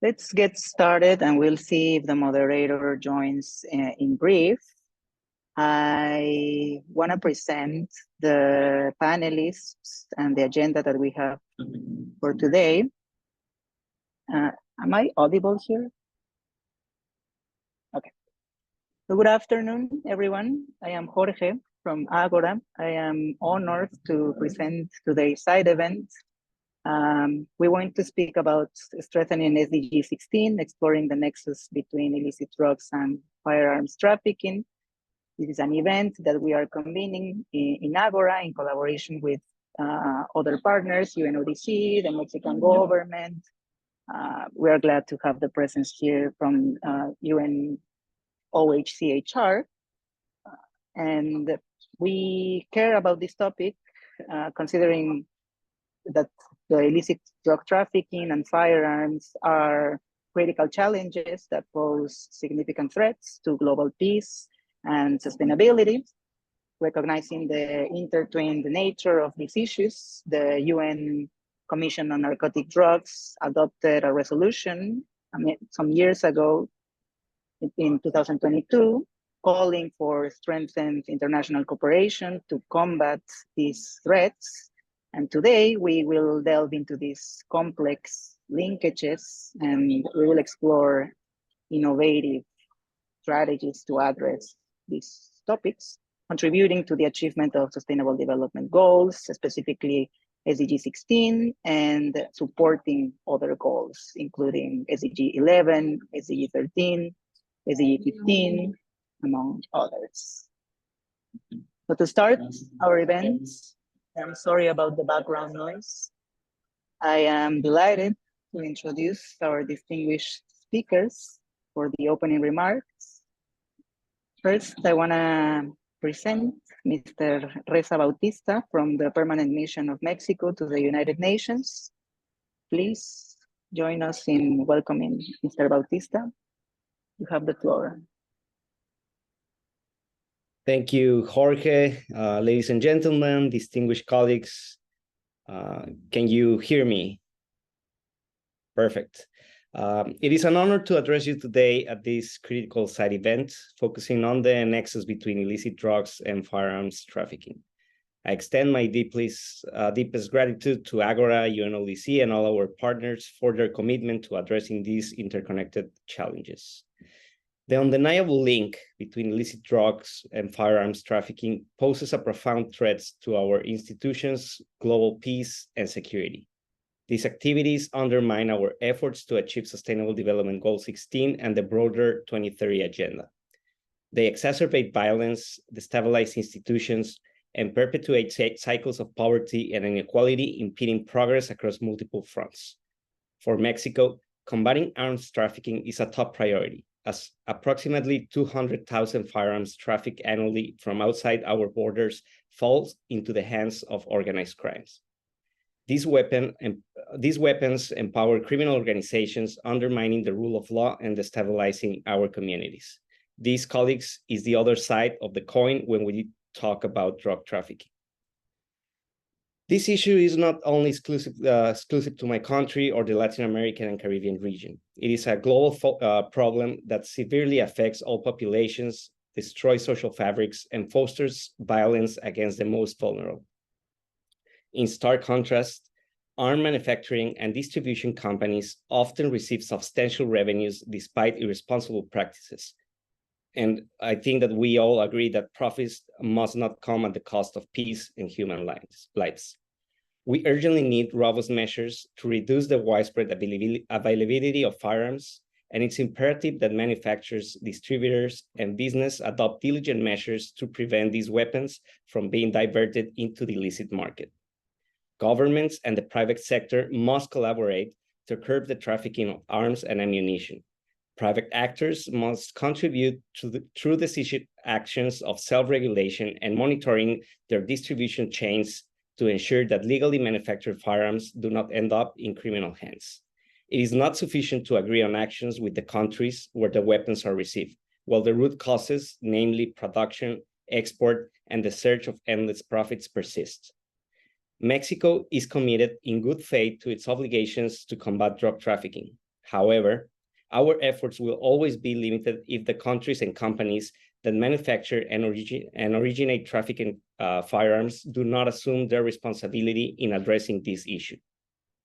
Let's get started and we'll see if the moderator joins in brief. I want to present the panelists and the agenda that we have for today. Am I audible here? Okay. So good afternoon, everyone. I am Jorge from Agora. I am honored to present today's side event. We want to speak about strengthening SDG16, exploring the nexus between illicit drugs and firearms trafficking. This is an event that we are convening in Agora in collaboration with other partners, UNODC, the Mexican government. We are glad to have the presence here from UNOHCHR. And we care about this topic, considering that the illicit drug trafficking and firearms are critical challenges that pose significant threats to global peace and sustainability. Recognizing the intertwined nature of these issues, the UN Commission on Narcotic Drugs adopted a resolution some years ago in 2022, calling for strengthened international cooperation to combat these threats. And today we will delve into these complex linkages and we will explore innovative strategies to address these topics, contributing to the achievement of Sustainable Development Goals, specifically SDG16, and supporting other goals, including SDG11, SDG13, SDG15, among others. So to start our events, I'm sorry about the background noise. I am delighted to introduce our distinguished speakers for the opening remarks. First, I want to present Mr. Reza Bautista from the Permanent Mission of Mexico to the United Nations. Please join us in welcoming Mr. Bautista. You have the floor. Thank you, Jorge. Ladies and gentlemen, distinguished colleagues, can you hear me? Perfect. It is an honor to address you today at this critical side event, focusing on the nexus between illicit drugs and firearms trafficking. I extend my deepest gratitude to Agora, UNODC, and all our partners for their commitment to addressing these interconnected challenges. The undeniable link between illicit drugs and firearms trafficking poses a profound threat to our institutions, global peace, and security. These activities undermine our efforts to achieve Sustainable Development Goal 16 and the broader 2030 agenda. They exacerbate violence, destabilize institutions, and perpetuate cycles of poverty and inequality, impeding progress across multiple fronts. For Mexico, combating arms trafficking is a top priority, as approximately 200,000 firearms trafficked annually from outside our borders falls into the hands of organized crimes. These weapons empower criminal organizations, undermining the rule of law and destabilizing our communities. This, colleagues, is the other side of the coin when we talk about drug trafficking. This issue is not only exclusive to my country or the Latin American and Caribbean region. It is a global problem that severely affects all populations, destroys social fabrics, and fosters violence against the most vulnerable. In stark contrast, arms manufacturing and distribution companies often receive substantial revenues despite irresponsible practices. And I think that we all agree that profits must not come at the cost of peace and human lives. We urgently need robust measures to reduce the widespread availability of firearms, and it's imperative that manufacturers, distributors, and business adopt diligent measures to prevent these weapons from being diverted into the illicit market. Governments and the private sector must collaborate to curb the trafficking of arms and ammunition. Private actors must contribute through decision actions of self-regulation and monitoring their distribution chains to ensure that legally manufactured firearms do not end up in criminal hands. It is not sufficient to agree on actions with the countries where the weapons are received, while the root causes, namely production, export, and the search of endless profits persist. Mexico is committed in good faith to its obligations to combat drug trafficking. However, our efforts will always be limited if the countries and companies that manufacture and originate trafficking firearms do not assume their responsibility in addressing this issue.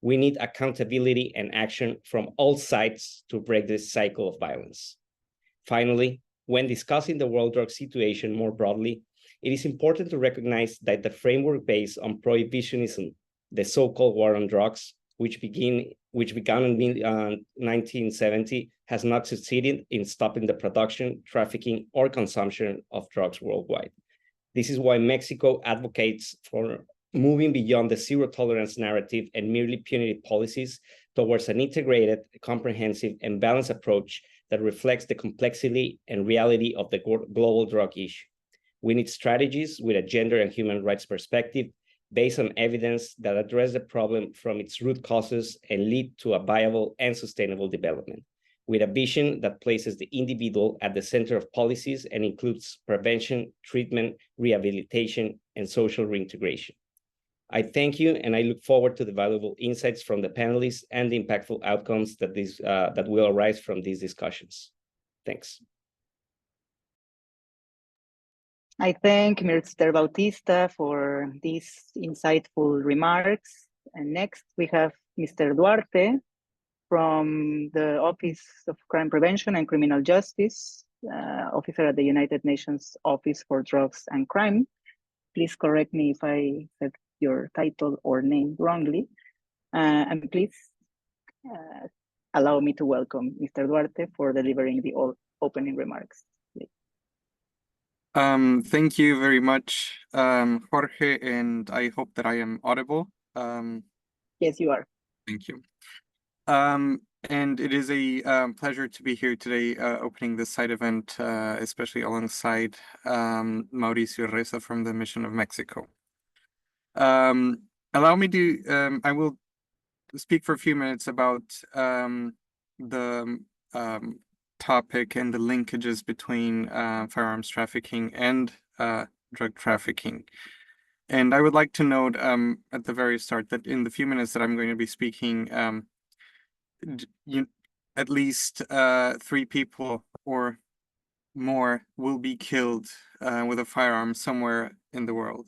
We need accountability and action from all sides to break this cycle of violence. Finally, when discussing the world drug situation more broadly, it is important to recognize that the framework based on prohibitionism, the so-called war on drugs, which began in 1970, has not succeeded in stopping the production, trafficking, or consumption of drugs worldwide. This is why Mexico advocates for moving beyond the zero tolerance narrative and merely punitive policies towards an integrated, comprehensive, and balanced approach that reflects the complexity and reality of the global drug issue. We need strategies with a gender and human rights perspective based on evidence that address the problem from its root causes and lead to a viable and sustainable development, with a vision that places the individual at the center of policies and includes prevention, treatment, rehabilitation, and social reintegration. I thank you, and I look forward to the valuable insights from the panelists and the impactful outcomes that will arise from these discussions. Thanks. I thank Mr. Bautista for these insightful remarks. And next we have Mr. Duarte from the Office of Crime Prevention and Criminal Justice, officer at the United Nations Office for Drugs and Crime. Please correct me if I said your title or name wrongly. And please allow me to welcome Mr. Duarte for delivering the opening remarks. Thank you very much, Jorge, and I hope that I am audible. Yes, you are. Thank you. And it is a pleasure to be here today opening this side event, especially alongside Mauricio Reza from the Mission of Mexico. Allow me to, I will speak for a few minutes about the topic and the linkages between firearms trafficking and drug trafficking. And I would like to note at the very start that in the few minutes that I'm going to be speaking, at least 3 people or more will be killed with a firearm somewhere in the world.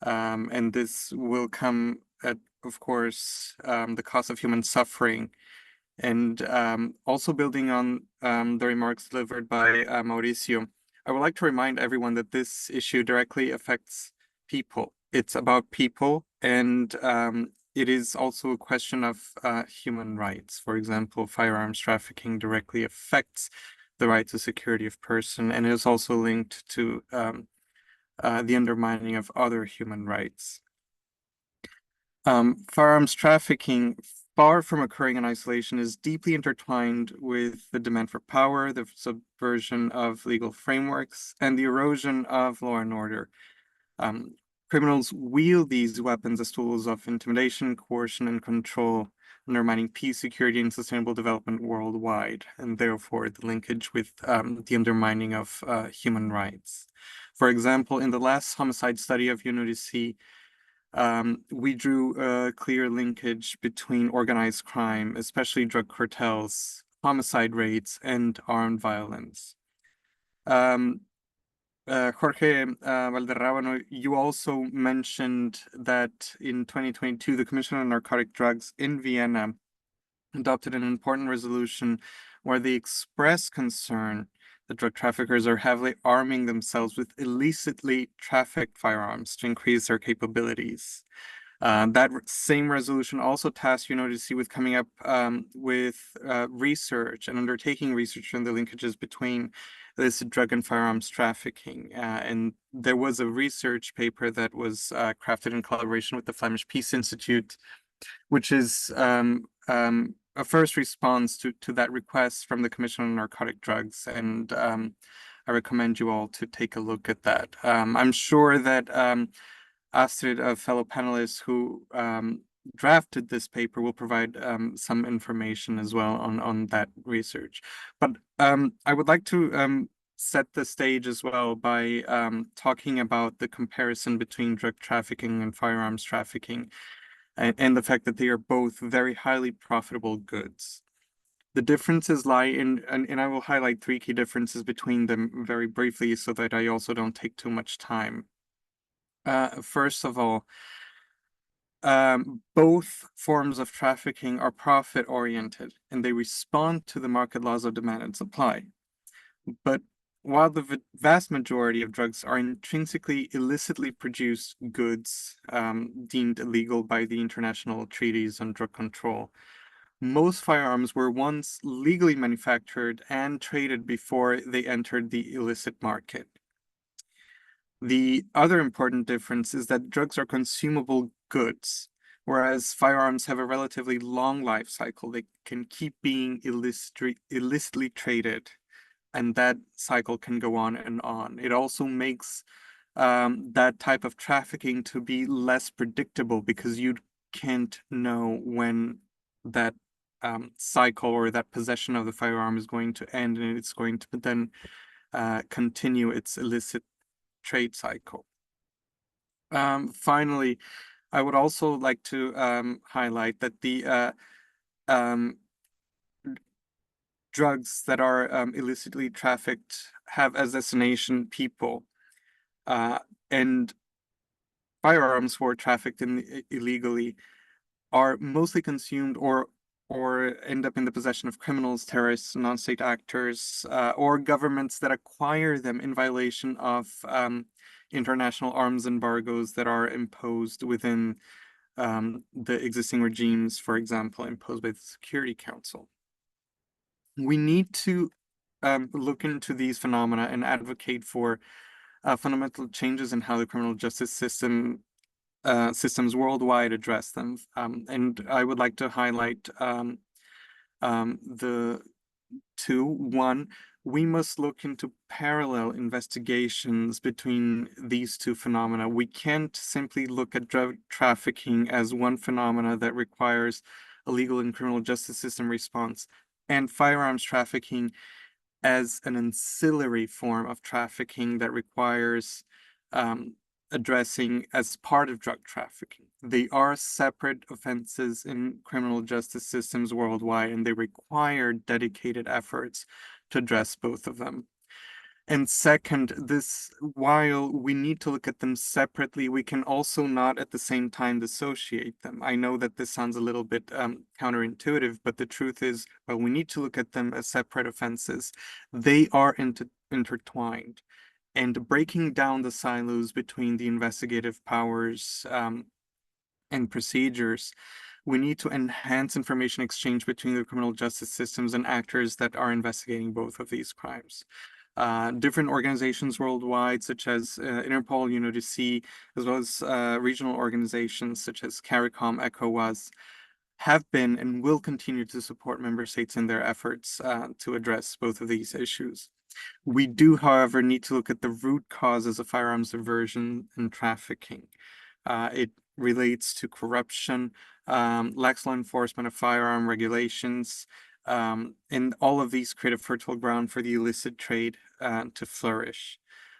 And this will come at, of course, the cost of human suffering. And also building on the remarks delivered by Mauricio, I would like to remind everyone that this issue directly affects people. It's about people, and it is also a question of human rights. For example, firearms trafficking directly affects the right to security of person, and it is also linked to the undermining of other human rights. Firearms trafficking, far from occurring in isolation, is deeply intertwined with the demand for power, the subversion of legal frameworks, and the erosion of law and order. Criminals wield these weapons as tools of intimidation, coercion, and control, undermining peace, security, and sustainable development worldwide, and therefore the linkage with the undermining of human rights. For example, in the last homicide study of UNODC, we drew a clear linkage between organized crime, especially drug cartels, homicide rates, and armed violence. Jorge Valderrábano, you also mentioned that in 2022, the Commission on Narcotic Drugs in Vienna adopted an important resolution where they expressed concern that drug traffickers are heavily arming themselves with illicitly trafficked firearms to increase their capabilities. That same resolution also tasked UNODC with coming up with research and undertaking research on the linkages between illicit drug and firearms trafficking. And there was a research paper that was crafted in collaboration with the Flemish Peace Institute, which is a first response to that request from the Commission on Narcotic Drugs. And I recommend you all to take a look at that. I'm sure that Astrid, a fellow panelist who drafted this paper, will provide some information as well on that research. But I would like to set the stage as well by talking about the comparison between drug trafficking and firearms trafficking, and the fact that they are both very highly profitable goods. The differences lie in, and I will highlight 3 key differences between them very briefly so that I also don't take too much time. First of all, both forms of trafficking are profit-oriented, and they respond to the market laws of demand and supply. But while the vast majority of drugs are intrinsically illicitly produced goods deemed illegal by the international treaties on drug control, most firearms were once legally manufactured and traded before they entered the illicit market. The other important difference is that drugs are consumable goods, whereas firearms have a relatively long life cycle. They can keep being illicitly traded, and that cycle can go on and on. It also makes that type of trafficking to be less predictable because you can't know when that cycle or that possession of the firearm is going to end, and it's going to then continue its illicit trade cycle. Finally, I would also like to highlight that the drugs that are illicitly trafficked have as destination people, and firearms who are trafficked illegally are mostly consumed or end up in the possession of criminals, terrorists, non-state actors, or governments that acquire them in violation of international arms embargoes that are imposed within the existing regimes, for example, imposed by the Security Council. We need to look into these phenomena and advocate for fundamental changes in how the criminal justice systems worldwide address them. And I would like to highlight the 2. 1, we must look into parallel investigations between these 2 phenomena. We can't simply look at drug trafficking as one phenomena that requires a legal and criminal justice system response, and firearms trafficking as an ancillary form of trafficking that requires addressing as part of drug trafficking. They are separate offenses in criminal justice systems worldwide, and they require dedicated efforts to address both of them. And second, while we need to look at them separately, we can also not at the same time dissociate them. I know that this sounds a little bit counterintuitive, but the truth is, while we need to look at them as separate offenses, they are intertwined. And breaking down the silos between the investigative powers and procedures, we need to enhance information exchange between the criminal justice systems and actors that are investigating both of these crimes. Different organizations worldwide, such as Interpol, UNODC, as well as regional organizations such as CARICOM, ECOWAS, have been and will continue to support member states in their efforts to address both of these issues. We do, however, need to look at the root causes of firearms diversion and trafficking. It relates to corruption, lax law enforcement of firearm regulations, and all of these create a fertile ground for the illicit trade to flourish.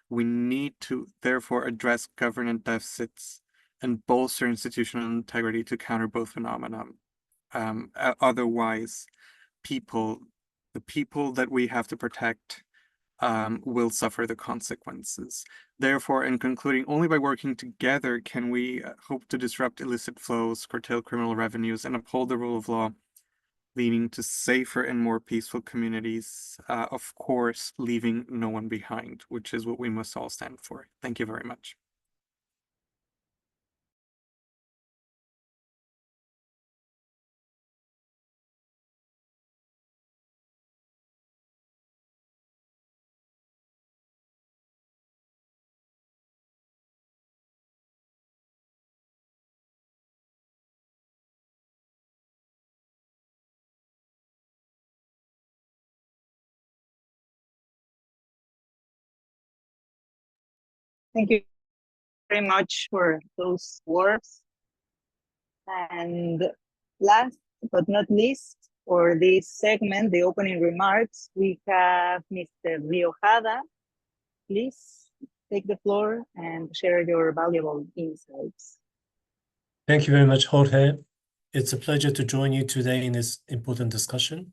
We need to therefore address governance deficits and bolster institutional integrity to counter both phenomena. Otherwise, the people that we have to protect will suffer the consequences. Therefore, in concluding, only by working together can we hope to disrupt illicit flows, curtail criminal revenues, and uphold the rule of law, leading to safer and more peaceful communities, of course, leaving no one behind, which is what we must all stand for. Thank you very much. Thank you very much for those words. And last but not least, for this segment, the opening remarks, we have Mr. Riojada. Please take the floor and share your valuable insights. Thank you very much, Jorge. It's a pleasure to join you today in this important discussion.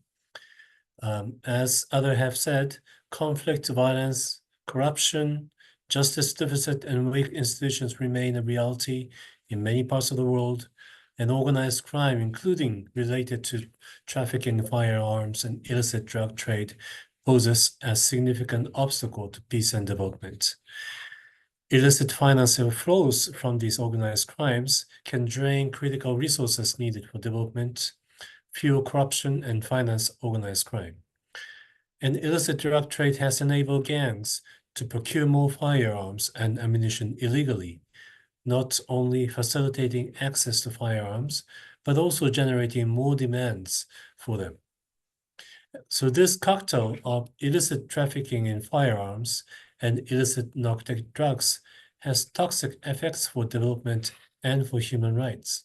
As others have said, conflict, violence, corruption, justice deficit, and weak institutions remain a reality in many parts of the world, and organized crime, including related to trafficking in firearms and illicit drug trade, poses a significant obstacle to peace and development. Illicit financial flows from these organized crimes can drain critical resources needed for development, fuel corruption, and finance organized crime. And illicit drug trade has enabled gangs to procure more firearms and ammunition illegally, not only facilitating access to firearms, but also generating more demands for them. So this cocktail of illicit trafficking in firearms and illicit narcotic drugs has toxic effects for development and for human rights.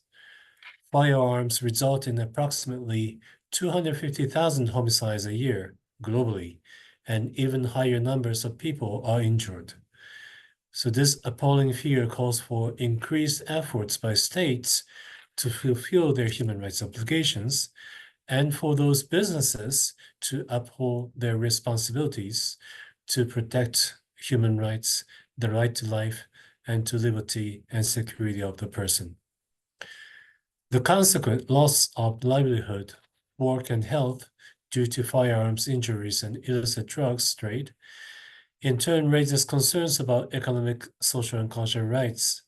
Firearms result in approximately 250,000 homicides a year globally, and even higher numbers of people are injured. So this appalling figure calls for increased efforts by states to fulfill their human rights obligations, and for those businesses to uphold their responsibilities to protect human rights, the right to life, and to liberty and security of the person. The consequent loss of livelihood, work, and health due to firearms injuries and illicit drugs trade in turn raises concerns about economic, social, and cultural rights,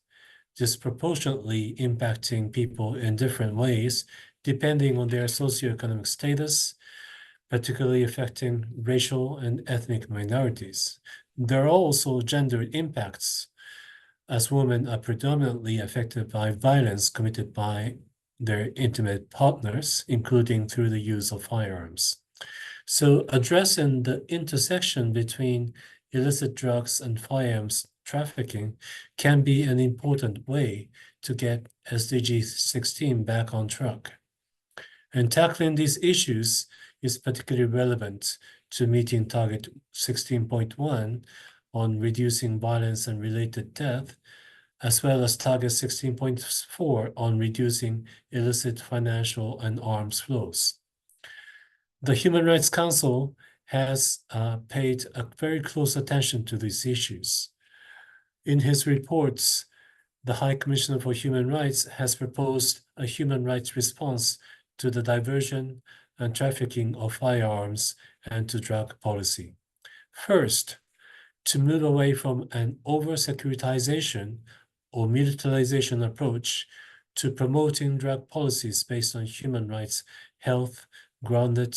disproportionately impacting people in different ways depending on their socioeconomic status, particularly affecting racial and ethnic minorities. There are also gender impacts, as women are predominantly affected by violence committed by their intimate partners, including through the use of firearms. So addressing the intersection between illicit drugs and firearms trafficking can be an important way to get SDG16 back on track. And tackling these issues is particularly relevant to meeting target 16.1 on reducing violence and related death, as well as target 16.4 on reducing illicit financial and arms flows. The Human Rights Council has paid a very close attention to these issues. In his reports, the High Commissioner for Human Rights has proposed a human rights response to the diversion and trafficking of firearms and to drug policy. First, to move away from an over-securitization or militarization approach to promoting drug policies based on human rights, health, grounded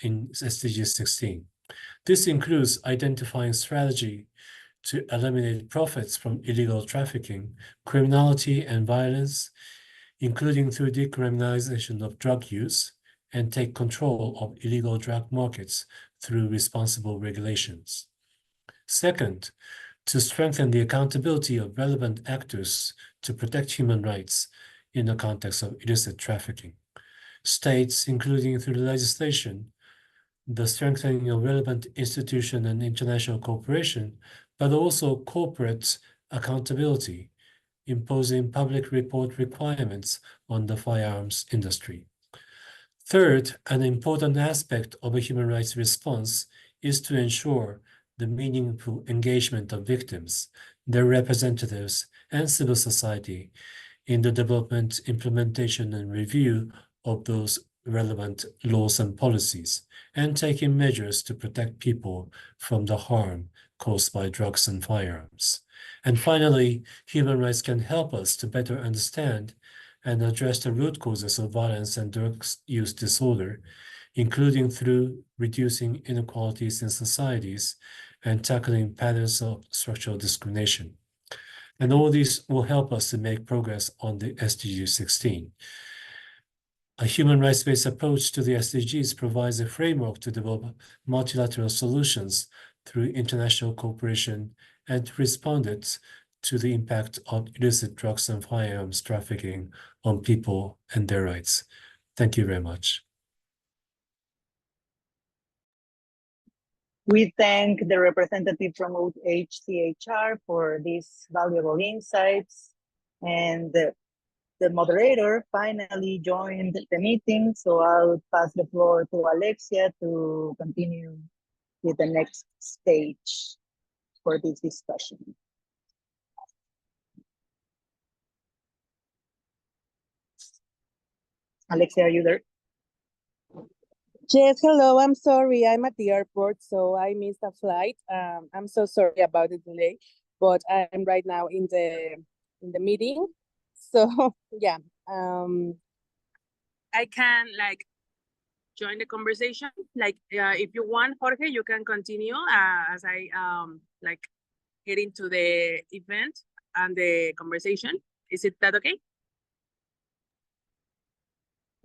in SDG16. This includes identifying strategy to eliminate profits from illegal trafficking, criminality, and violence, including through decriminalization of drug use, and take control of illegal drug markets through responsible regulations. Second, to strengthen the accountability of relevant actors to protect human rights in the context of illicit trafficking. States, including through legislation, the strengthening of relevant institution and international cooperation, but also corporate accountability, imposing public report requirements on the firearms industry. Third, an important aspect of a human rights response is to ensure the meaningful engagement of victims, their representatives, and civil society in the development, implementation, and review of those relevant laws and policies, and taking measures to protect people from the harm caused by drugs and firearms. And finally, human rights can help us to better understand and address the root causes of violence and drugs use disorder, including through reducing inequalities in societies and tackling patterns of structural discrimination. And all these will help us to make progress on the SDG16. A human rights-based approach to the SDGs provides a framework to develop multilateral solutions through international cooperation and to respond to the impact of illicit drugs and firearms trafficking on people and their rights. Thank you very much. We thank the representative from HCHR for these valuable insights. And the moderator finally joined the meeting, so I'll pass the floor to Alexia to continue with the next stage for this discussion. Alexia, are you there? Yes, hello. I'm sorry. I'm at the airport, so I missed a flight. I'm so sorry about the delay, but I'm right now in the meeting. So yeah, I can like join the conversation. Like, if you want, Jorge, you can continue as I like get into the event and the conversation. Is it that okay?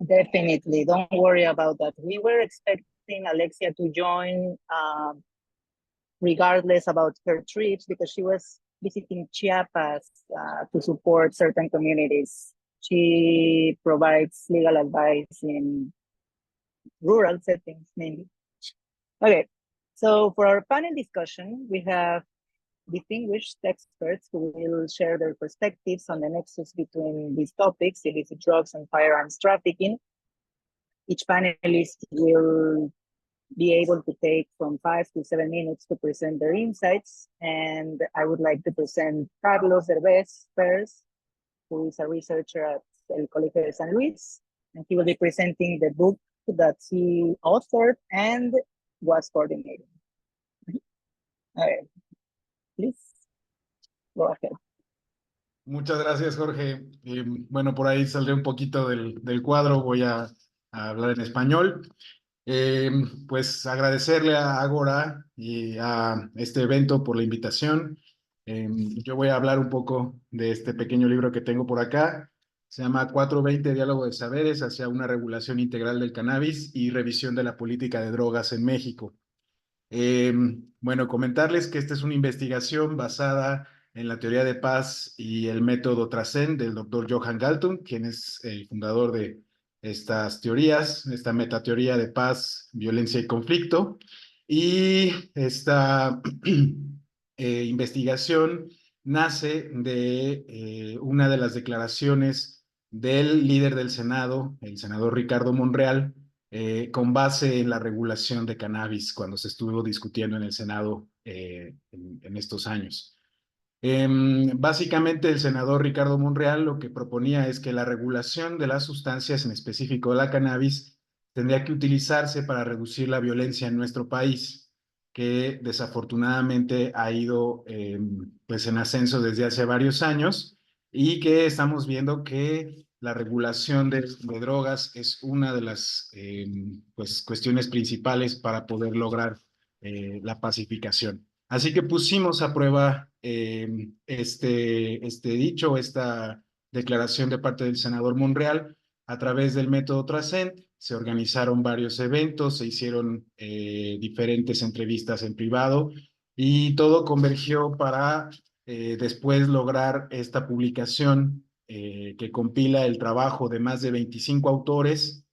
Definitely, don't worry about that. We were expecting Alexia to join regardless about her trips because she was visiting Chiapas to support certain communities. She provides legal advice in rural settings mainly. Okay, so for our panel discussion, we have distinguished experts who will share their perspectives on the nexus between these topics, illicit drugs and firearms trafficking. Each panelist will be able to take from 5 to 7 minutes to present their insights. And I would like to present Carlos Derbez first, who is a researcher at El Colegio de San Luis. And he will be presenting the book that he authored and was coordinating. All right. Please, go ahead. Muchas gracias, Jorge. Bueno, por ahí saldré un poquito del cuadro, voy a hablar en español. Pues agradecerle a Ágora y a este evento por la invitación. Yo voy a hablar un poco de este pequeño libro que tengo por acá. Se llama 420 Diálogo de Saberes hacia una regulación integral del cannabis y revisión de la política de drogas en México. Bueno, comentarles que esta es una investigación basada en la teoría de paz y el método Trascend del doctor Johan Galtung, quien es el fundador de estas teorías, esta metateoría de paz, violencia y conflicto. Y esta investigación nace de una de las declaraciones del líder del Senado, el senador Ricardo Monreal, con base en la regulación de cannabis cuando se estuvo discutiendo en el Senado en estos años. Básicamente el senador Ricardo Monreal lo que proponía es que la regulación de las sustancias, en específico de la cannabis, tendría que utilizarse para reducir la violencia en nuestro país, que desafortunadamente ha ido pues en ascenso desde hace varios años y que estamos viendo que la regulación de drogas es una de las pues, cuestiones principales para poder lograr la pacificación. Así que pusimos a prueba este dicho, esta declaración de parte del senador Monreal a través del método Trascend. Se organizaron varios eventos, se hicieron diferentes entrevistas en privado y todo convergió para después lograr esta publicación que compila el trabajo de más de 25 autores.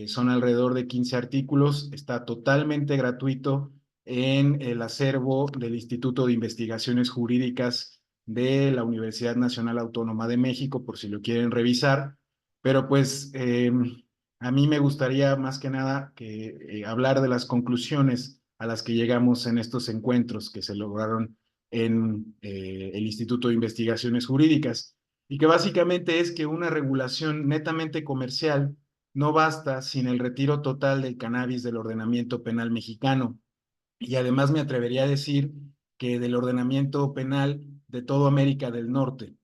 Son alrededor de 15 artículos, está totalmente gratuito en el acervo del Instituto de Investigaciones Jurídicas de la Universidad Nacional Autónoma de México, por si lo quieren revisar. Pero pues a mí me gustaría más que nada hablar de las conclusiones a las que llegamos en estos encuentros que se lograron en el Instituto de Investigaciones Jurídicas, y que básicamente es que una regulación netamente comercial no basta sin el retiro total del cannabis del ordenamiento penal mexicano. Y además me atrevería a decir que del ordenamiento penal de toda América del Norte,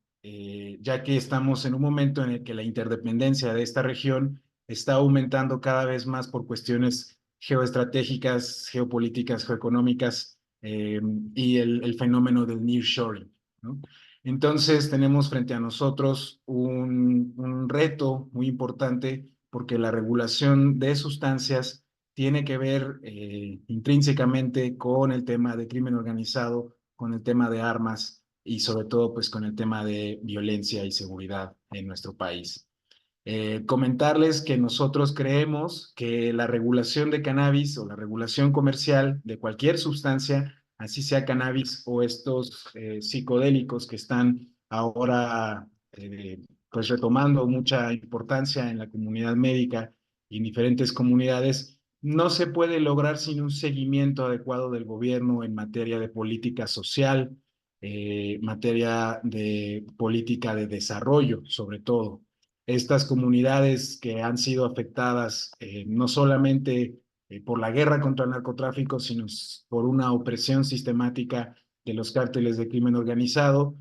ya que estamos en un momento en el que la interdependencia de esta región está aumentando cada vez más por cuestiones geoestratégicas, geopolíticas, geoeconómicas y el fenómeno del nearshoring, ¿no? Entonces tenemos frente a nosotros un reto muy importante porque la regulación de sustancias tiene que ver intrínsecamente con el tema de crimen organizado, con el tema de armas y sobre todo pues con el tema de violencia y seguridad en nuestro país. Comentarles que nosotros creemos que la regulación de cannabis o la regulación comercial de cualquier sustancia, así sea cannabis o estos psicodélicos que están ahora pues retomando mucha importancia en la comunidad médica y en diferentes comunidades, no se puede lograr sin un seguimiento adecuado del gobierno en materia de política social, materia de política de desarrollo, sobre todo. Estas comunidades que han sido afectadas no solamente por la guerra contra el narcotráfico, sino por una opresión sistemática de los cárteles de crimen organizado,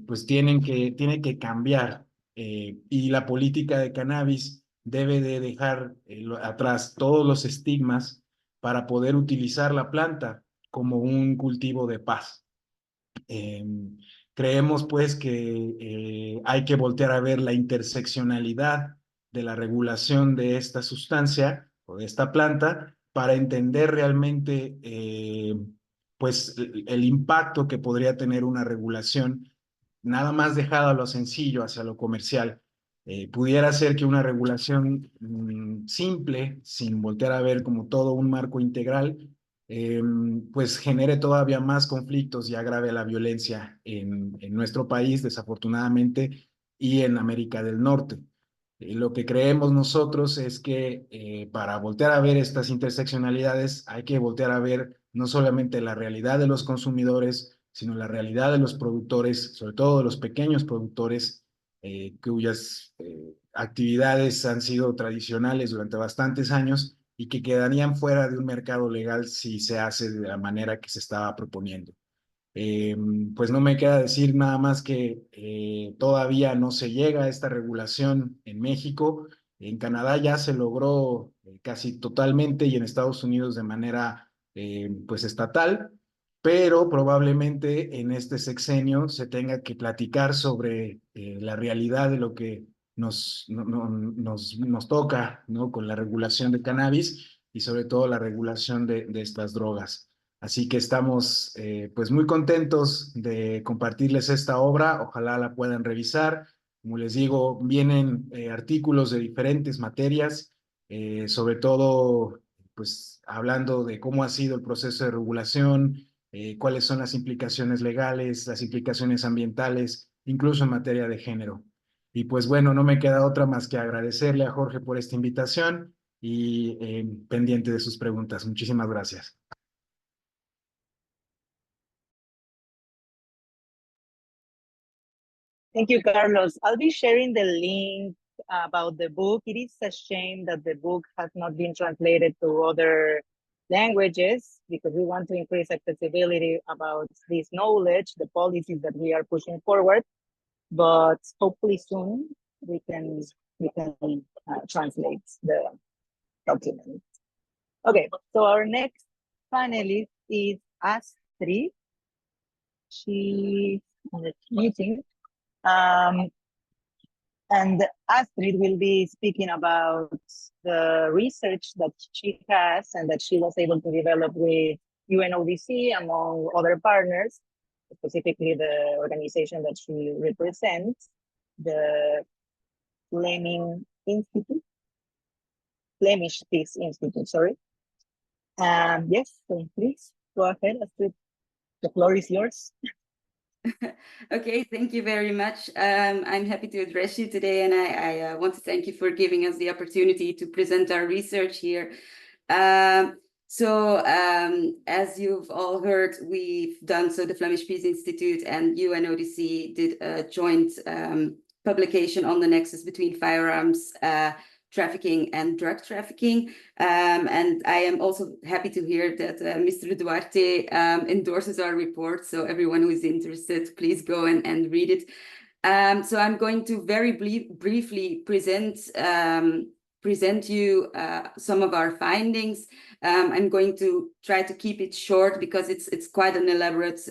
pues tiene que cambiar. Y la política de cannabis debe de dejar atrás todos los estigmas para poder utilizar la planta como un cultivo de paz. Creemos pues que hay que voltear a ver la interseccionalidad de la regulación de esta sustancia o de esta planta para entender realmente pues el impacto que podría tener una regulación nada más dejada a lo sencillo hacia lo comercial. Pudiera ser que una regulación simple, sin voltear a ver como todo un marco integral, pues genere todavía más conflictos y agrave la violencia en nuestro país, desafortunadamente, y en América del Norte. Lo que creemos nosotros es que para voltear a ver estas interseccionalidades hay que voltear a ver no solamente la realidad de los consumidores, sino la realidad de los productores, sobre todo de los pequeños productores, cuyas actividades han sido tradicionales durante bastantes años y que quedarían fuera de un mercado legal si se hace de la manera que se estaba proponiendo. Pues no me queda decir nada más que todavía no se llega a esta regulación en México. En Canadá ya se logró casi totalmente y en Estados Unidos de manera pues estatal, pero probablemente en este sexenio se tenga que platicar sobre la realidad de lo que nos toca, ¿no? Con la regulación de cannabis y sobre todo la regulación de estas drogas. Así que estamos pues muy contentos de compartirles esta obra. Ojalá la puedan revisar. Como les digo, vienen artículos de diferentes materias, sobre todo pues hablando de cómo ha sido el proceso de regulación, cuáles son las implicaciones legales, las implicaciones ambientales, incluso en materia de género. Y pues bueno, no me queda otra más que agradecerle a Jorge por esta invitación y pendiente de sus preguntas. Muchísimas gracias. Thank you, Carlos. I'll be sharing the link about the book. It is a shame that the book has not been translated to other languages because we want to increase accessibility about this knowledge, the policies that we are pushing forward. But hopefully soon we can translate the document. Okay, so our next panelist is Astrid. She's on the meeting. And Astrid will be speaking about the research that she has and that she was able to develop with UNODC, among other partners, specifically the organization that she represents, the Flemish Peace Institute, sorry. Yes, so please go ahead, Astrid. The floor is yours. Okay, thank you very much. I'm happy to address you today, and I want to thank you for giving us the opportunity to present our research here. As you've all heard, we've done, so the Flemish Peace Institute and UNODC did a joint publication on the nexus between firearms trafficking and drug trafficking. And I am also happy to hear that Mr. Duarte endorses our report. So everyone who is interested, please go and read it. So I'm going to very briefly present you some of our findings. I'm going to try to keep it short because it's quite an elaborate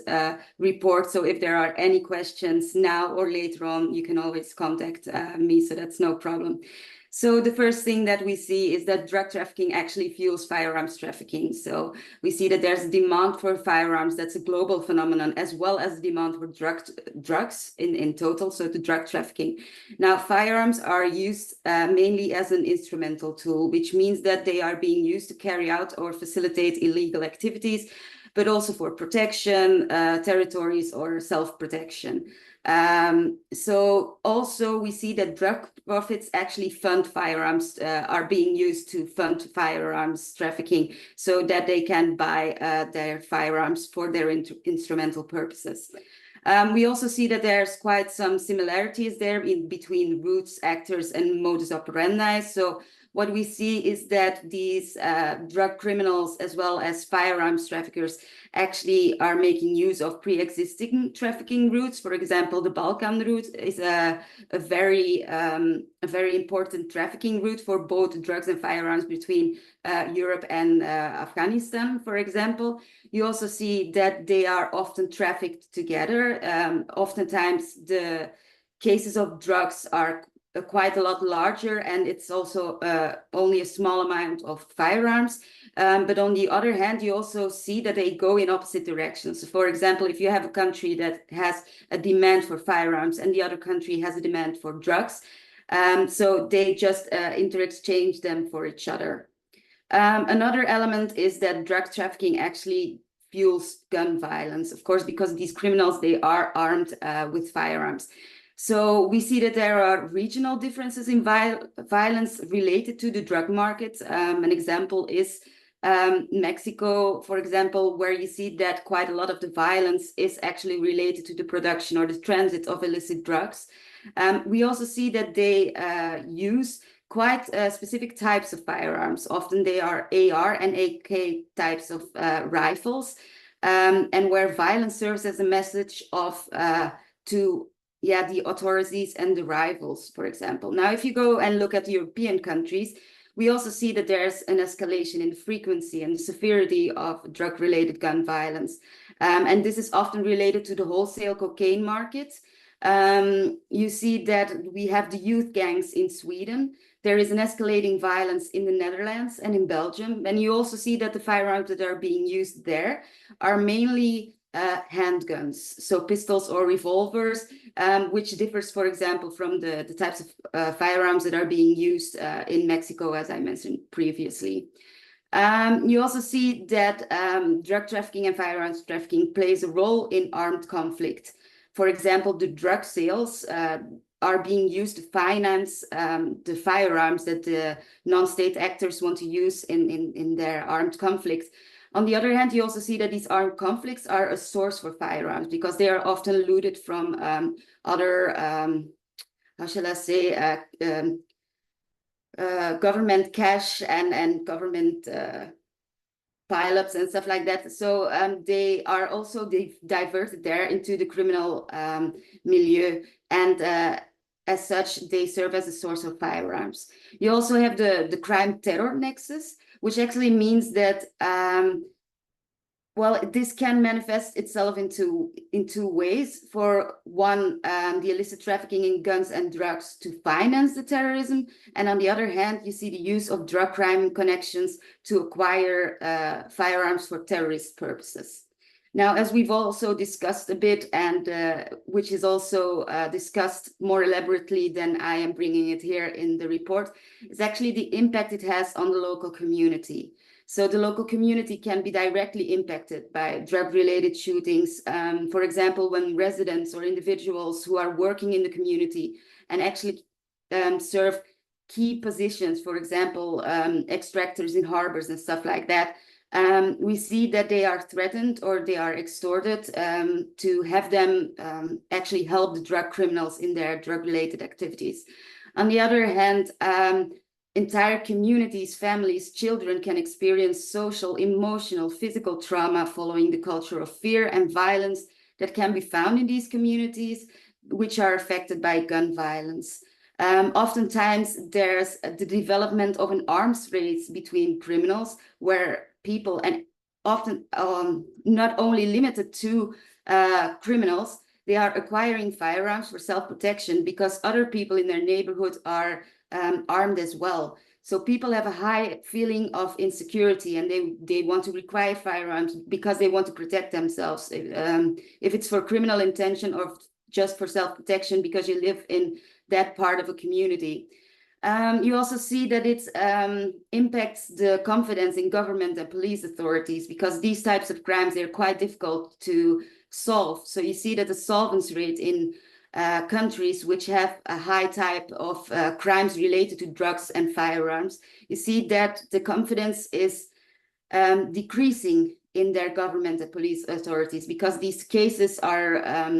report. So if there are any questions now or later on, you can always contact me, so that's no problem. So the first thing that we see is that drug trafficking actually fuels firearms trafficking. So we see that there's a demand for firearms. That's a global phenomenon, as well as demand for drugs in total, so the drug trafficking. Now, firearms are used mainly as an instrumental tool, which means that they are being used to carry out or facilitate illegal activities, but also for protection, territories, or self-protection. So also we see that drug profits actually fund firearms, are being used to fund firearms trafficking so that they can buy their firearms for their instrumental purposes. We also see that there's quite some similarities there between routes, actors, and modus operandi. So what we see is that these drug criminals as well as firearms traffickers actually are making use of pre-existing trafficking routes. For example, the Balkan route is a very important trafficking route for both drugs and firearms between Europe and Afghanistan, for example. You also see that they are often trafficked together. Oftentimes the cases of drugs are quite a lot larger, and it's also only a small amount of firearms. But on the other hand, you also see that they go in opposite directions. So for example, if you have a country that has a demand for firearms and the other country has a demand for drugs, so they just interexchange them for each other. Another element is that drug trafficking actually fuels gun violence, of course, because these criminals, they are armed with firearms. So we see that there are regional differences in violence related to the drug market. An example is Mexico, for example, where you see that quite a lot of the violence is actually related to the production or the transit of illicit drugs. We also see that they use quite specific types of firearms. Often they are AR and AK types of rifles, and where violence serves as a message of to the authorities and the rivals, for example. Now, if you go and look at European countries, we also see that there's an escalation in the frequency and the severity of drug-related gun violence. And this is often related to the wholesale cocaine market. You see that we have the youth gangs in Sweden. There is an escalating violence in the Netherlands and in Belgium. And you also see that the firearms that are being used there are mainly handguns, so pistols or revolvers, which differs, for example, from the types of firearms that are being used in Mexico, as I mentioned previously. You also see that drug trafficking and firearms trafficking plays a role in armed conflict. For example, the drug sales are being used to finance the firearms that the non-state actors want to use in their armed conflicts. On the other hand, you also see that these armed conflicts are a source for firearms because they are often looted from other, how shall I say, government cash and government pileups and stuff like that. So they are also diverted there into the criminal milieu, and as such, they serve as a source of firearms. You also have the crime-terror nexus, which actually means that, well, this can manifest itself in two ways. For one, the illicit trafficking in guns and drugs to finance the terrorism. And on the other hand, you see the use of drug crime connections to acquire firearms for terrorist purposes. Now, as we've also discussed a bit, and which is also discussed more elaborately than I am bringing it here in the report, is actually the impact it has on the local community. So the local community can be directly impacted by drug-related shootings. For example, when residents or individuals who are working in the community and actually serve key positions, for example, extractors in harbors and stuff like that, we see that they are threatened or they are extorted to have them actually help the drug criminals in their drug-related activities. On the other hand, entire communities, families, children can experience social, emotional, physical trauma following the culture of fear and violence that can be found in these communities, which are affected by gun violence. Oftentimes, there's the development of an arms race between criminals where people, and often not only limited to criminals, they are acquiring firearms for self-protection because other people in their neighborhood are armed as well. So people have a high feeling of insecurity and they want to require firearms because they want to protect themselves. If it's for criminal intention or just for self-protection because you live in that part of a community. You also see that it impacts the confidence in government and police authorities, because these types of crimes, they're quite difficult to solve. So you see that the solvency rate in countries which have a high type of crimes related to drugs and firearms, you see that the confidence is decreasing in their government and police authorities, because these cases are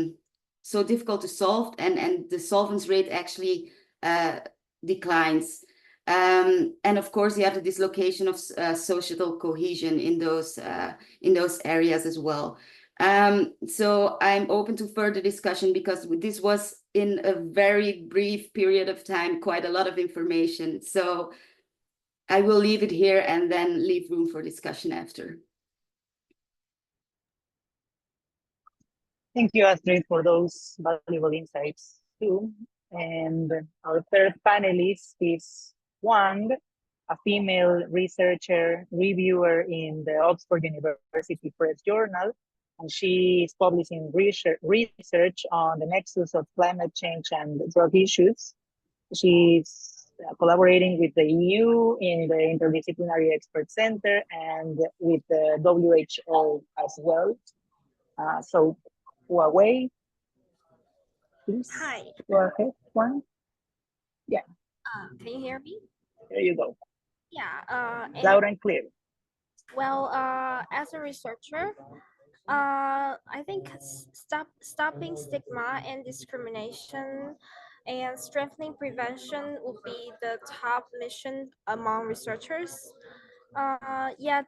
so difficult to solve, and the solvency rate actually declines. And of course, you have the dislocation of social cohesion in those areas as well. So I'm open to further discussion, because this was in a very brief period of time, quite a lot of information. So I will leave it here and then leave room for discussion after. Thank you, Astrid, for those valuable insights too. And our third panelist is Wang, a female researcher, reviewer in the Oxford University Press Journal, and she is publishing research on the nexus of climate change and drug issues. She's collaborating with the EU in the Interdisciplinary Expert Center and with the WHO as well. So Huawei, please. Hi. Go ahead, Juan. Yeah. Can you hear me? There you go. Yeah. Loud and clear. Well, as a researcher, I think stopping stigma and discrimination and strengthening prevention would be the top mission among researchers. Yet,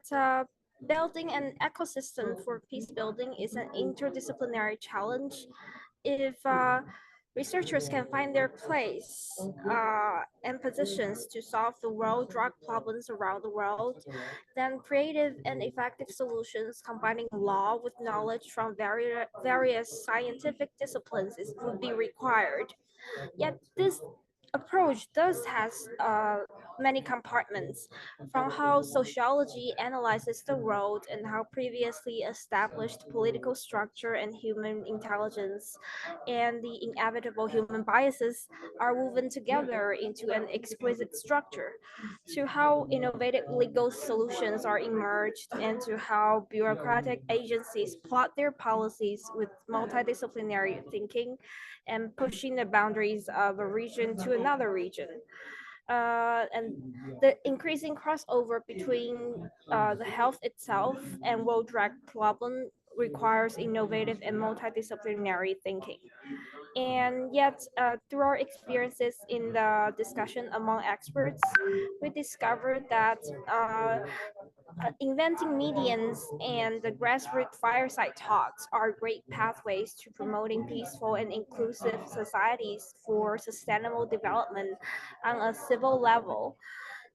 building an ecosystem for peace building is an interdisciplinary challenge. If researchers can find their place and positions to solve the world drug problems around the world, then creative and effective solutions combining law with knowledge from various scientific disciplines would be required. Yet this approach does has many compartments, from how sociology analyzes the world and how previously established political structure and human intelligence and the inevitable human biases are woven together into an exquisite structure, to how innovative legal solutions are emerged, and to how bureaucratic agencies plot their policies with multidisciplinary thinking and pushing the boundaries of a region to another region. And the increasing crossover between the health itself and world drug problem requires innovative and multidisciplinary thinking. And yet, through our experiences in the discussion among experts, we discovered that inventing medians and the grassroots fireside talks are great pathways to promoting peaceful and inclusive societies for sustainable development on a civil level.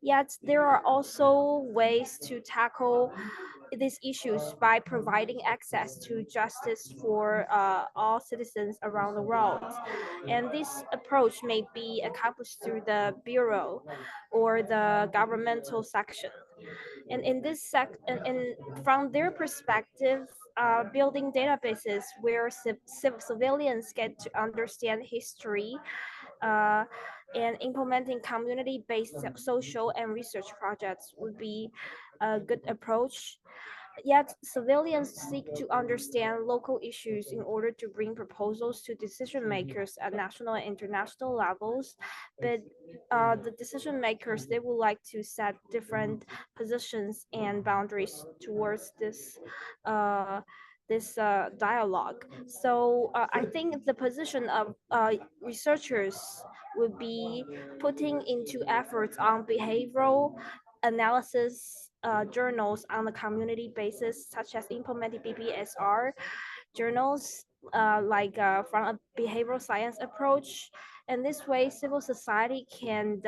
Yet there are also ways to tackle these issues by providing access to justice for all citizens around the world. And this approach may be accomplished through the bureau or the governmental section. And in this and from their perspective, building databases where civilians get to understand history uh, and implementing community-based social and research projects would be a good approach. Yet civilians seek to understand local issues in order to bring proposals to decision makers at national and international levels. But the decision makers, they would like to set different positions and boundaries towards this dialogue. So I think the position of researchers would be putting into efforts on behavioral analysis journals on a community basis, such as implementing BPSR journals, from a behavioral science approach. And this way, civil society can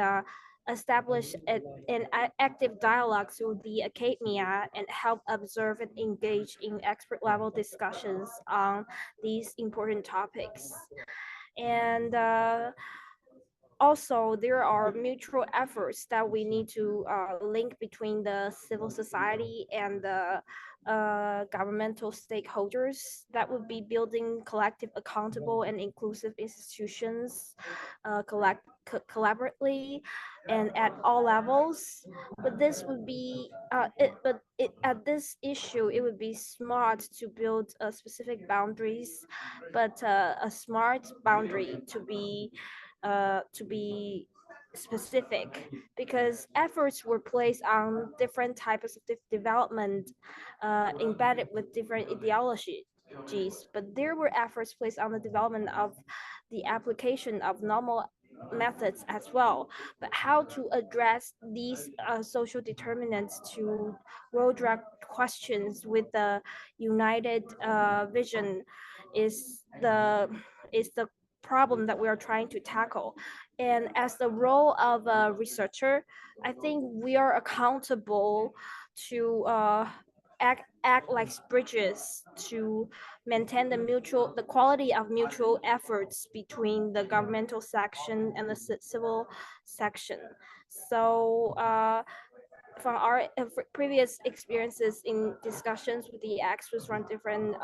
establish an active dialogue through the academia and help observe and engage in expert level discussions on these important topics. And also, there are mutual efforts that we need to link between the civil society and the governmental stakeholders that would be building collective, accountable, and inclusive institutions collaboratively and at all levels. But this would be, at this issue, it would be smart to build specific boundaries, but a smart boundary to be specific, because efforts were placed on different types of development embedded with different ideologies, but there were efforts placed on the development of the application of normal methods as well. But how to address these social determinants to roadblock questions with the united vision is the problem that we are trying to tackle. And as the role of a researcher, I think we are accountable to act like bridges to maintain the quality of mutual efforts between the governmental section and the civil section. So from our previous experiences in discussions with the experts from different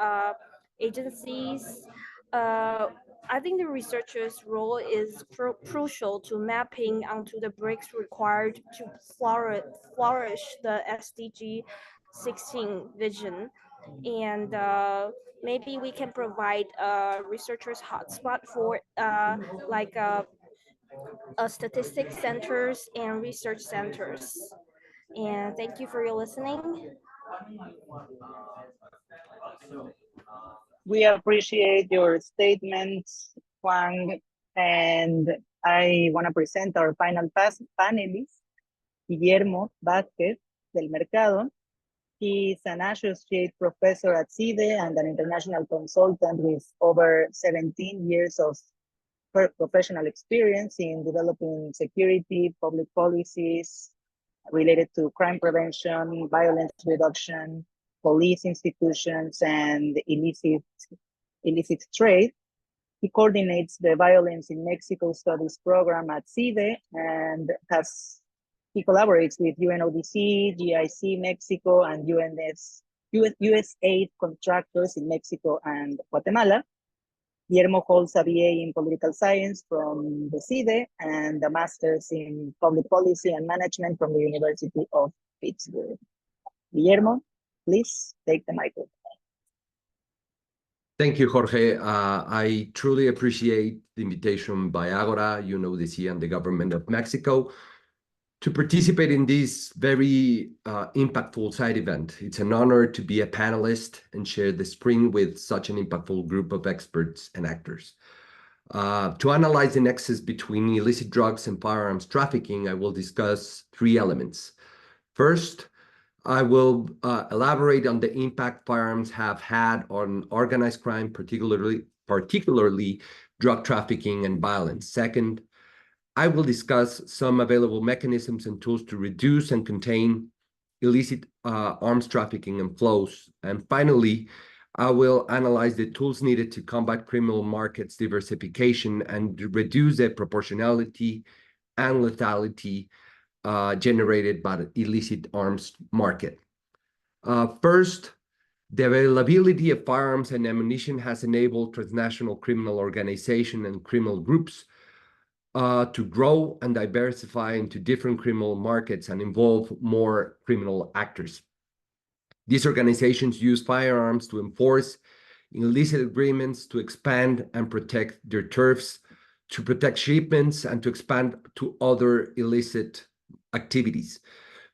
agencies, I think the researcher's role is crucial to mapping onto the bricks required to flourish the SDG16 vision. And maybe we can provide a researcher's hotspot for statistics centers and research centers. And thank you for your listening. We appreciate your statements, Juan, and I want to present our final panelist, Guillermo Vázquez del Mercado. He is an associate professor at CIDE and an international consultant with over 17 years of professional experience in developing security, public policies related to crime prevention, violence reduction, police institutions, and illicit trade. He coordinates the Violence in Mexico Studies program at CIDE, and he collaborates with UNODC, GIC Mexico, and USAID contractors in Mexico and Guatemala. Guillermo holds a BA in Political Science from the CIDE and a Master's in Public Policy and Management from the University of Pittsburgh. Guillermo, please take the microphone. Thank you, Jorge. I truly appreciate the invitation by Agora, UNODC, and the government of Mexico to participate in this very impactful side event. It's an honor to be a panelist and share the spring with such an impactful group of experts and actors. To analyze the nexus between illicit drugs and firearms trafficking, I will discuss three elements. First, I will elaborate on the impact firearms have had on organized crime, particularly drug trafficking and violence. Second, I will discuss some available mechanisms and tools to reduce and contain illicit arms trafficking and flows. And finally, I will analyze the tools needed to combat criminal markets diversification and reduce the proportionality and lethality generated by the illicit arms market. First, the availability of firearms and ammunition has enabled transnational criminal organizations and criminal groups to grow and diversify into different criminal markets and involve more criminal actors. These organizations use firearms to enforce illicit agreements, to expand and protect their turfs, to protect shipments, and to expand to other illicit activities.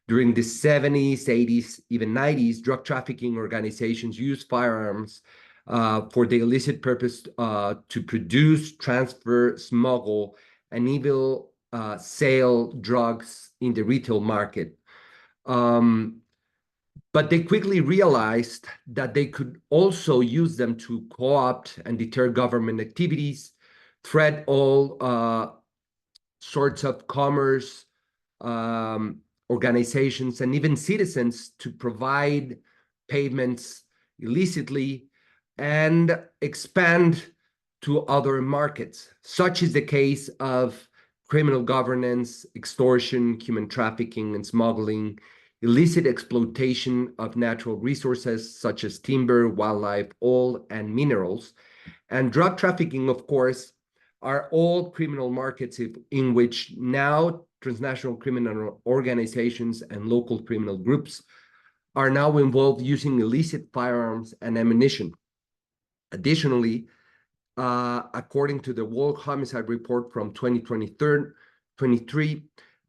During the 70s, 80s, even 90s, drug trafficking organizations used firearms for the illicit purpose to produce, transfer, smuggle, and even sell drugs in the retail market. But they quickly realized that they could also use them to co-opt and deter government activities, threat all sorts of commerce organizations, and even citizens to provide payments illicitly and expand to other markets. Such is the case of criminal governance, extortion, human trafficking and smuggling, illicit exploitation of natural resources such as timber, wildlife, oil, and minerals, and drug trafficking, of course, are all criminal markets in which now transnational criminal organizations and local criminal groups are now involved using illicit firearms and ammunition. Additionally, according to the World Homicide Report from 2023,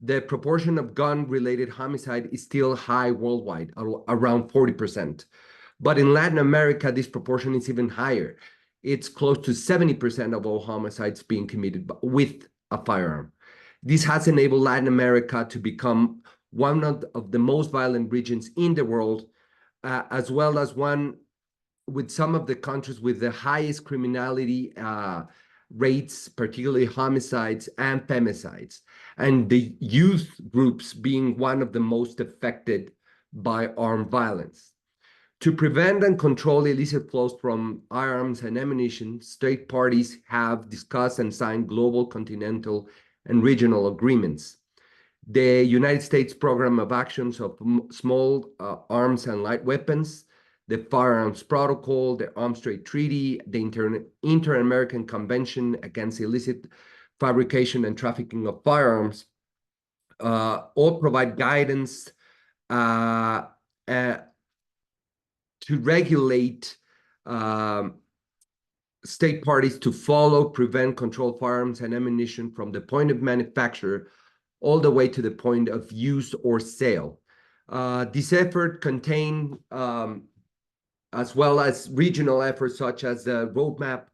the proportion of gun-related homicide is still high worldwide, around 40%. But in Latin America, this proportion is even higher. It's close to 70% of all homicides being committed with a firearm. This has enabled Latin America to become one of the most violent regions in the world, as well as one with some of the countries with the highest criminality rates, particularly homicides and femicides, and the youth groups being one of the most affected by armed violence. To prevent and control illicit flows from arms and ammunition, state parties have discussed and signed global, continental, and regional agreements. The United States Program of Actions of Small Arms and Light Weapons, the Firearms Protocol, the Arms Trade Treaty, the Inter-American Convention Against Illicit Fabrication and Trafficking of Firearms, all provide guidance to regulate state parties to follow, prevent, control firearms and ammunition from the point of manufacture all the way to the point of use or sale. This effort contains, as well as regional efforts such as the Roadmap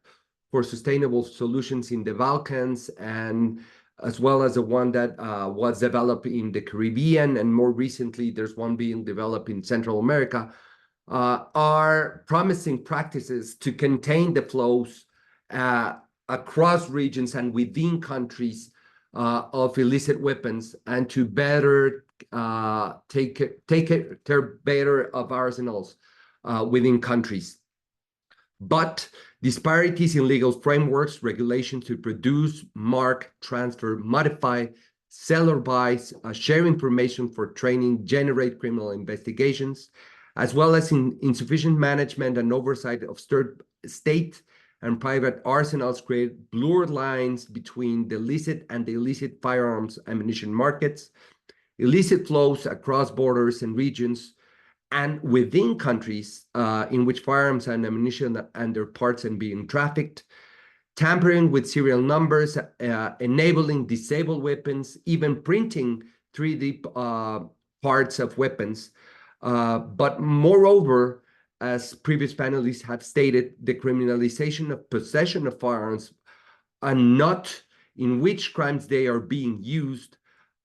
for Sustainable Solutions in the Balkans, and as well as the one that was developed in the Caribbean, and more recently there's one being developed in Central America, are promising practices to contain the flows across regions and within countries of illicit weapons, and to better take care better of arsenals within countries. But disparities in legal frameworks, regulations to produce, mark, transfer, modify, sell or buy, share information for training, generate criminal investigations, as well as insufficient management and oversight of state and private arsenals create blurred lines between the licit and the illicit firearms ammunition markets, illicit flows across borders and regions, and within countries in which firearms and ammunition and their parts are being trafficked, tampering with serial numbers, enabling disabled weapons, even printing 3D parts of weapons. But moreover, as previous panelists have stated, the criminalization of possession of firearms and not in which crimes they are being used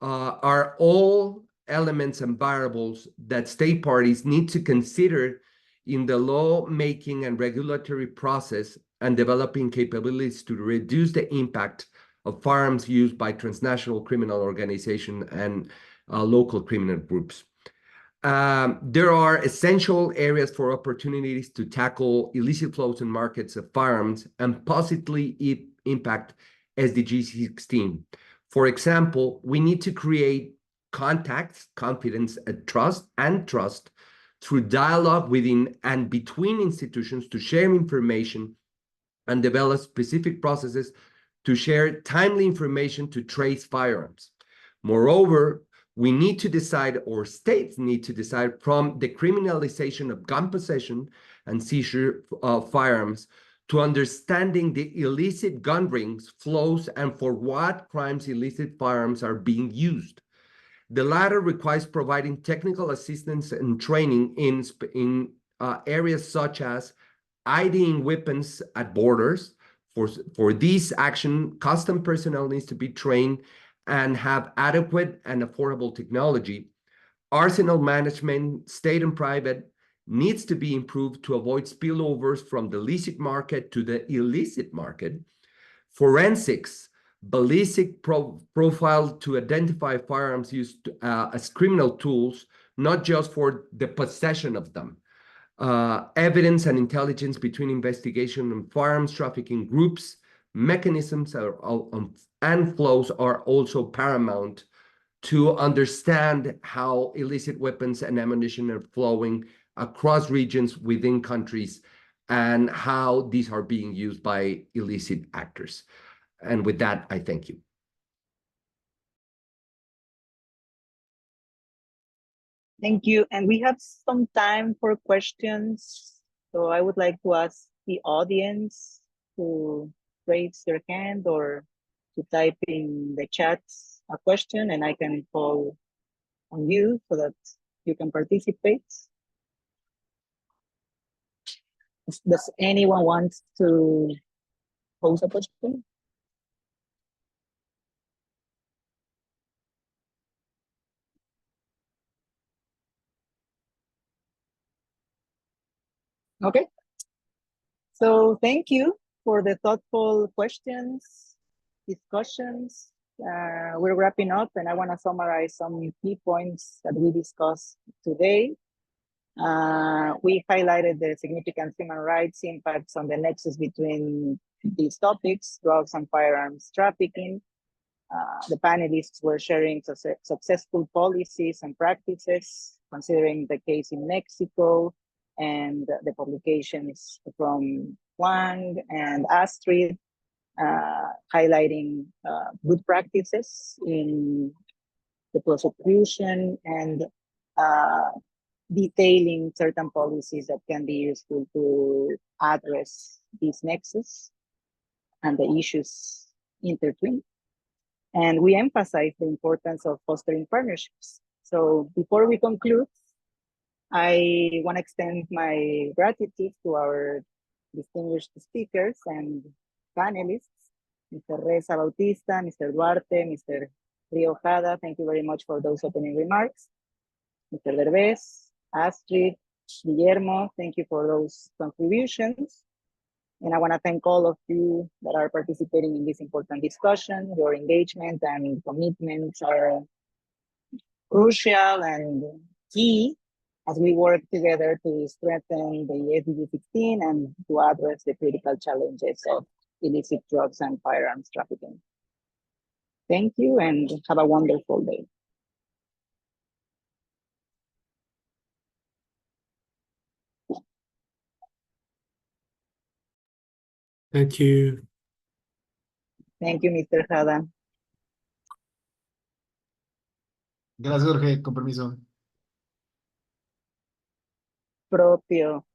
are all elements and variables that state parties need to consider in the law-making and regulatory process and developing capabilities to reduce the impact of firearms used by transnational criminal organizations and local criminal groups. There are essential areas for opportunities to tackle illicit flows in markets of firearms and positively impact SDG16. For example, we need to create contacts, confidence, and trust through dialogue within and between institutions to share information and develop specific processes to share timely information to trace firearms. Moreover, we need to decide, or states need to decide, from the criminalization of gun possession and seizure of firearms to understanding the illicit gun rings, flows, and for what crimes illicit firearms are being used. The latter requires providing technical assistance and training in areas such as IDing weapons at borders. For this action, custom personnel needs to be trained and have adequate and affordable technology. Arsenal management, state and private, needs to be improved to avoid spillovers from the licit market to the illicit market. Forensics, ballistic profile to identify firearms used as criminal tools, not just for the possession of them. Evidence and intelligence between investigation and firearms trafficking groups, mechanisms and flows are also paramount to understand how illicit weapons and ammunition are flowing across regions within countries and how these are being used by illicit actors. And with that, I thank you. Thank you. And we have some time for questions. So I would like to ask the audience to raise their hand or to type in the chat a question, and I can call on you so that you can participate. Does anyone want to pose a question? Okay. So thank you for the thoughtful questions, discussions. We're wrapping up, and I want to summarize some key points that we discussed today. We highlighted the significant human rights impacts on the nexus between these topics, drugs and firearms trafficking. The panelists were sharing successful policies and practices, considering the case in Mexico and the publications from Wang and Astrid, highlighting good practices in the prosecution and detailing certain policies that can be useful to address these nexus and the issues intertwined. And we emphasize the importance of fostering partnerships. So before we conclude, I want to extend my gratitude to our distinguished speakers and panelists, Mr. Reza Bautista, Mr. Duarte, Mr. Rio Ojada. Thank you very much for those opening remarks. Mr. Derbez, Astrid, Guillermo, thank you for those contributions. And I want to thank all of you that are participating in this important discussion. Your engagement and commitments are crucial and key as we work together to strengthen the SDG16 and to address the critical challenges of illicit drugs and firearms trafficking. Thank you and have a wonderful day. Thank you. Thank you, Mr. Hada. Gracias, Jorge. Con permiso. Propio.